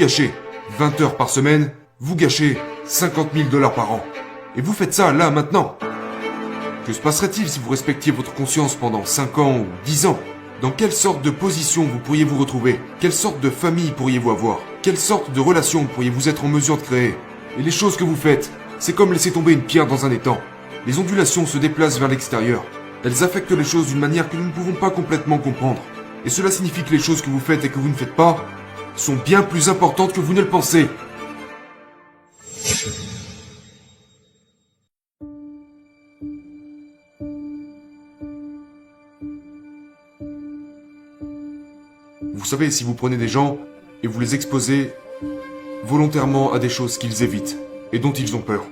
gâchez 20 heures par semaine, vous gâchez 50 000 $ par an. Et vous faites ça là, maintenant. Que se passerait-il si vous respectiez votre conscience pendant 5 ans ou 10 ans? Dans quelle sorte de position vous pourriez vous retrouver? Quelle sorte de famille pourriez-vous avoir? Quelle sorte de relation pourriez-vous être en mesure de créer? Et les choses que vous faites, c'est comme laisser tomber une pierre dans un étang. Les ondulations se déplacent vers l'extérieur. Elles affectent les choses d'une manière que nous ne pouvons pas complètement comprendre. Et cela signifie que les choses que vous faites et que vous ne faites pas sont bien plus importantes que vous ne le pensez. Vous savez, si vous prenez des gens et vous les exposez volontairement à des choses qu'ils évitent et dont ils ont peur,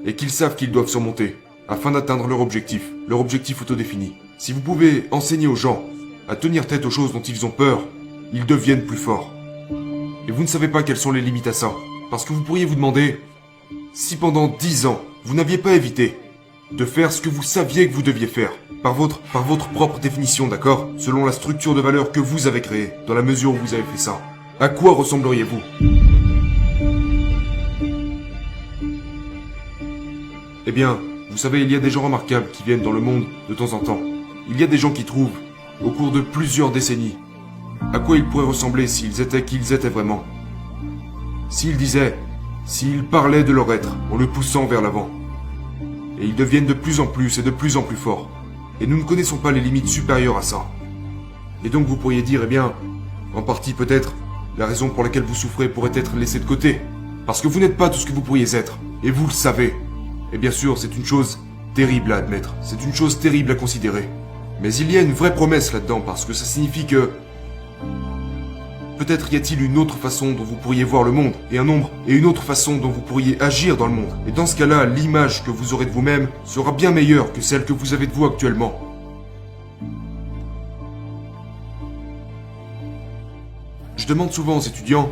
et qu'ils savent qu'ils doivent surmonter afin d'atteindre leur objectif autodéfini. Si vous pouvez enseigner aux gens à tenir tête aux choses dont ils ont peur, ils deviennent plus forts. Et vous ne savez pas quelles sont les limites à ça, parce que vous pourriez vous demander si pendant 10 ans, vous n'aviez pas évité de faire ce que vous saviez que vous deviez faire, par votre propre définition, d'accord? Selon la structure de valeur que vous avez créée, dans la mesure où vous avez fait ça. À quoi ressembleriez-vous? Eh bien, vous savez, il y a des gens remarquables qui viennent dans le monde de temps en temps. Il y a des gens qui trouvent, au cours de plusieurs décennies, à quoi ils pourraient ressembler s'ils étaient qui ils étaient vraiment. S'ils parlaient de leur être, en le poussant vers l'avant. Et ils deviennent de plus en plus et de plus en plus forts. Et nous ne connaissons pas les limites supérieures à ça. Et donc vous pourriez dire, eh bien, en partie peut-être, la raison pour laquelle vous souffrez pourrait être laissée de côté. Parce que vous n'êtes pas tout ce que vous pourriez être. Et vous le savez. Et bien sûr, c'est une chose terrible à admettre. C'est une chose terrible à considérer. Mais il y a une vraie promesse là-dedans, parce que ça signifie que... peut-être y a-t-il une autre façon dont vous pourriez voir le monde, et une autre façon dont vous pourriez agir dans le monde. Et dans ce cas-là, l'image que vous aurez de vous-même sera bien meilleure que celle que vous avez de vous actuellement. Je demande souvent aux étudiants,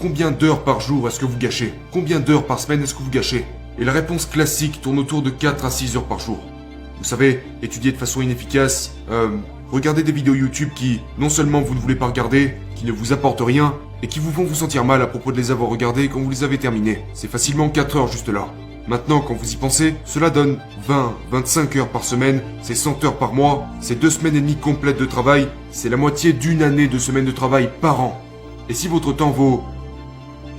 combien d'heures par jour est-ce que vous gâchez? Combien d'heures par semaine est-ce que vous gâchez? Et la réponse classique tourne autour de 4 à 6 heures par jour. Vous savez, étudier de façon inefficace, regardez des vidéos YouTube qui, non seulement vous ne voulez pas regarder, qui ne vous apportent rien, et qui vous font vous sentir mal à propos de les avoir regardés quand vous les avez terminés. C'est facilement 4 heures juste là. Maintenant, quand vous y pensez, cela donne 20, 25 heures par semaine, c'est 100 heures par mois, c'est 2 semaines et demie complètes de travail, c'est la moitié d'une année de semaines de travail par an. Et si votre temps vaut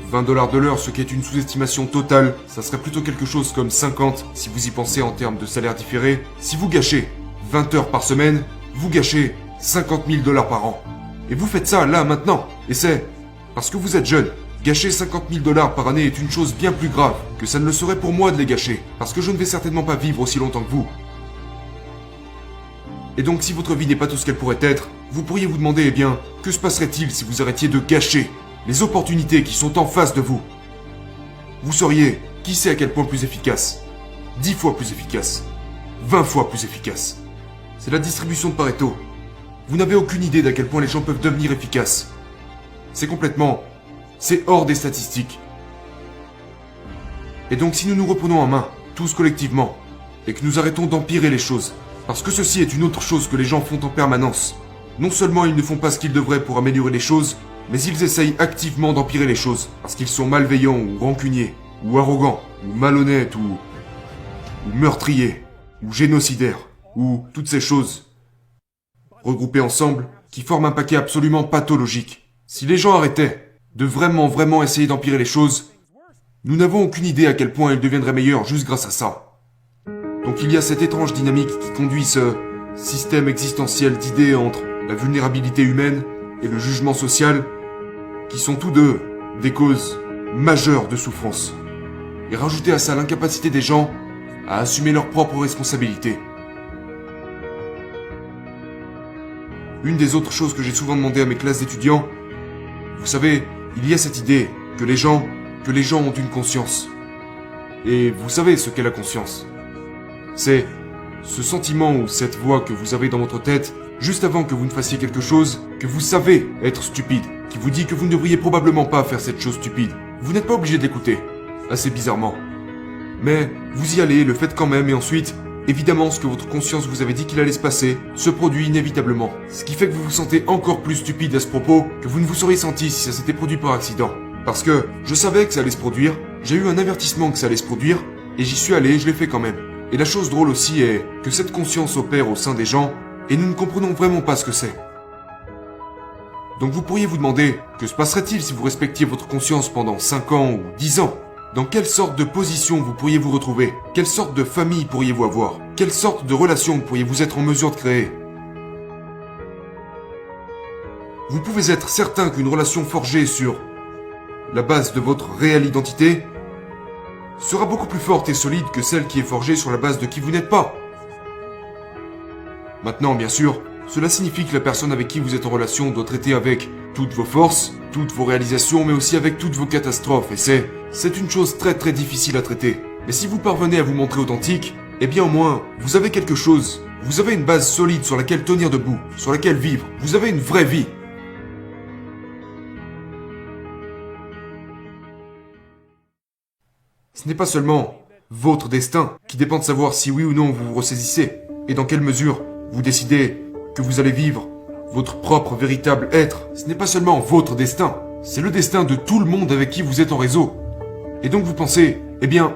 20 $ de l'heure, ce qui est une sous-estimation totale, ça serait plutôt quelque chose comme 50 si vous y pensez en termes de salaire différé. Si vous gâchez 20 heures par semaine, vous gâchez 50 000 $ par an. Et vous faites ça là, maintenant. Et c'est parce que vous êtes jeune. Gâcher 50 000 $ par année est une chose bien plus grave que ça ne le serait pour moi de les gâcher. Parce que je ne vais certainement pas vivre aussi longtemps que vous. Et donc si votre vie n'est pas tout ce qu'elle pourrait être, vous pourriez vous demander, eh bien, que se passerait-il si vous arrêtiez de gâcher les opportunités qui sont en face de vous? Vous seriez, qui sait à quel point plus efficace? 10 fois plus efficace. 20 fois plus efficace. C'est la distribution de Pareto. Vous n'avez aucune idée d'à quel point les gens peuvent devenir efficaces. C'est hors des statistiques. Et donc si nous nous reprenons en main, tous collectivement, et que nous arrêtons d'empirer les choses, parce que ceci est une autre chose que les gens font en permanence. Non seulement ils ne font pas ce qu'ils devraient pour améliorer les choses, mais ils essayent activement d'empirer les choses, parce qu'ils sont malveillants ou rancuniers, ou arrogants, ou malhonnêtes, ou meurtriers, ou génocidaires, ou toutes ces choses regroupées ensemble qui forment un paquet absolument pathologique. Si les gens arrêtaient de vraiment essayer d'empirer les choses, nous n'avons aucune idée à quel point ils deviendraient meilleurs juste grâce à ça. Donc il y a cette étrange dynamique qui conduit ce système existentiel d'idées entre la vulnérabilité humaine et le jugement social, qui sont tous deux des causes majeures de souffrance. Et rajouter à ça l'incapacité des gens à assumer leurs propres responsabilités. Une des autres choses que j'ai souvent demandé à mes classes d'étudiants, vous savez, il y a cette idée que les gens ont une conscience. Et vous savez ce qu'est la conscience. C'est ce sentiment ou cette voix que vous avez dans votre tête juste avant que vous ne fassiez quelque chose que vous savez être stupide, qui vous dit que vous ne devriez probablement pas faire cette chose stupide. Vous n'êtes pas obligé de l'écouter, assez bizarrement. Mais vous y allez, le faites quand même, et ensuite, évidemment ce que votre conscience vous avait dit qu'il allait se passer se produit inévitablement. Ce qui fait que vous vous sentez encore plus stupide à ce propos que vous ne vous seriez senti si ça s'était produit par accident. Parce que je savais que ça allait se produire, j'ai eu un avertissement que ça allait se produire, et j'y suis allé et je l'ai fait quand même. Et la chose drôle aussi est que cette conscience opère au sein des gens, et nous ne comprenons vraiment pas ce que c'est. Donc vous pourriez vous demander, que se passerait-il si vous respectiez votre conscience pendant 5 ans ou 10 ans? Dans quelle sorte de position vous pourriez vous retrouver? Quelle sorte de famille pourriez-vous avoir? Quelle sorte de relation pourriez-vous être en mesure de créer? Vous pouvez être certain qu'une relation forgée sur la base de votre réelle identité sera beaucoup plus forte et solide que celle qui est forgée sur la base de qui vous n'êtes pas. Maintenant, bien sûr, cela signifie que la personne avec qui vous êtes en relation doit traiter avec toutes vos forces, toutes vos réalisations, mais aussi avec toutes vos catastrophes, et c'est une chose très très difficile à traiter. Mais si vous parvenez à vous montrer authentique, eh bien au moins, vous avez quelque chose. Vous avez une base solide sur laquelle tenir debout, sur laquelle vivre. Vous avez une vraie vie. Ce n'est pas seulement votre destin qui dépend de savoir si oui ou non vous vous ressaisissez, et dans quelle mesure vous décidez que vous allez vivre votre propre véritable être. Ce n'est pas seulement votre destin, c'est le destin de tout le monde avec qui vous êtes en réseau. Et donc vous pensez, eh bien,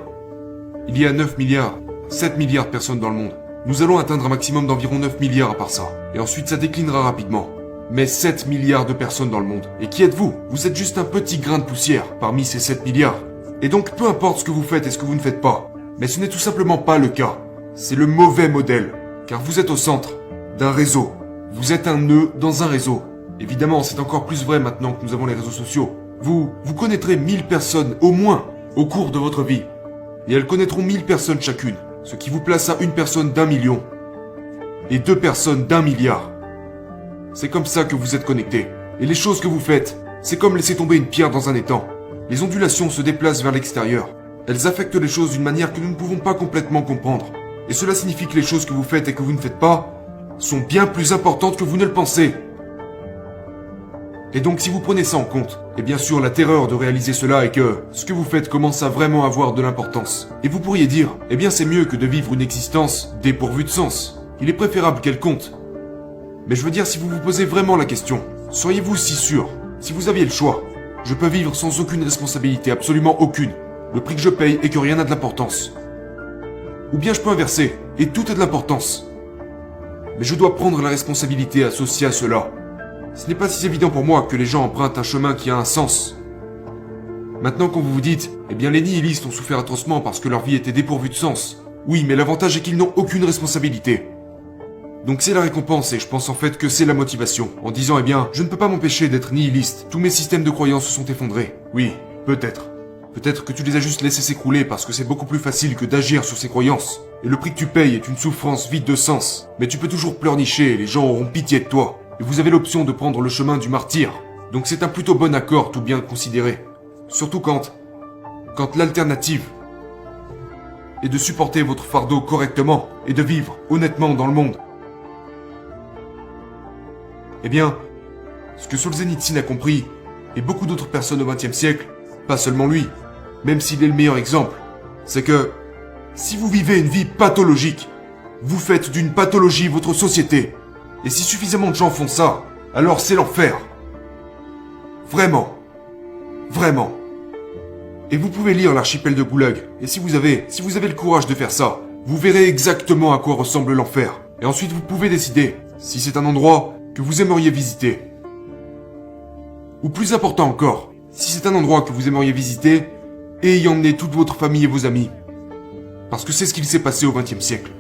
il y a 9 milliards, 7 milliards de personnes dans le monde. Nous allons atteindre un maximum d'environ 9 milliards à part ça. Et ensuite ça déclinera rapidement. Mais 7 milliards de personnes dans le monde. Et qui êtes-vous? Vous êtes juste un petit grain de poussière parmi ces 7 milliards. Et donc peu importe ce que vous faites et ce que vous ne faites pas. Mais ce n'est tout simplement pas le cas. C'est le mauvais modèle. Car vous êtes au centre d'un réseau. Vous êtes un nœud dans un réseau. Évidemment, c'est encore plus vrai maintenant que nous avons les réseaux sociaux. Vous connaîtrez 1000 personnes au moins au cours de votre vie. Et elles connaîtront 1000 personnes chacune. Ce qui vous place à une personne d'1 million. Et 2 personnes d'1 milliard. C'est comme ça que vous êtes connectés. Et les choses que vous faites, c'est comme laisser tomber une pierre dans un étang. Les ondulations se déplacent vers l'extérieur. Elles affectent les choses d'une manière que nous ne pouvons pas complètement comprendre. Et cela signifie que les choses que vous faites et que vous ne faites pas sont bien plus importantes que vous ne le pensez. Et donc si vous prenez ça en compte, et bien sûr la terreur de réaliser cela est que ce que vous faites commence à vraiment avoir de l'importance. Et vous pourriez dire, eh bien c'est mieux que de vivre une existence dépourvue de sens. Il est préférable qu'elle compte. Mais je veux dire, si vous vous posez vraiment la question, seriez-vous si sûr, si vous aviez le choix, je peux vivre sans aucune responsabilité, absolument aucune. Le prix que je paye est que rien n'a de l'importance. Ou bien je peux inverser, et tout a de l'importance. Mais je dois prendre la responsabilité associée à cela. Ce n'est pas si évident pour moi que les gens empruntent un chemin qui a un sens. Maintenant quand vous vous dites, eh bien les nihilistes ont souffert atrocement parce que leur vie était dépourvue de sens. Oui, mais l'avantage est qu'ils n'ont aucune responsabilité. Donc c'est la récompense et je pense en fait que c'est la motivation. En disant, eh bien, je ne peux pas m'empêcher d'être nihiliste. Tous mes systèmes de croyances se sont effondrés. Oui, peut-être. Peut-être que tu les as juste laissés s'écrouler parce que c'est beaucoup plus facile que d'agir sur ces croyances. Et le prix que tu payes est une souffrance vide de sens. Mais tu peux toujours pleurnicher et les gens auront pitié de toi. Et vous avez l'option de prendre le chemin du martyr. Donc c'est un plutôt bon accord tout bien considéré. Surtout quand l'alternative est de supporter votre fardeau correctement et de vivre honnêtement dans le monde. Eh bien, ce que Solzhenitsyn a compris, et beaucoup d'autres personnes au XXe siècle, pas seulement lui, même s'il est le meilleur exemple, c'est que si vous vivez une vie pathologique, vous faites d'une pathologie votre société. Et si suffisamment de gens font ça, alors c'est l'enfer. Vraiment. Vraiment. Et vous pouvez lire l'archipel de Goulag, et si vous avez le courage de faire ça, vous verrez exactement à quoi ressemble l'enfer. Et ensuite vous pouvez décider si c'est un endroit que vous aimeriez visiter. Ou plus important encore, si c'est un endroit que vous aimeriez visiter, et y emmener toute votre famille et vos amis. Parce que c'est ce qu'il s'est passé au XXe siècle.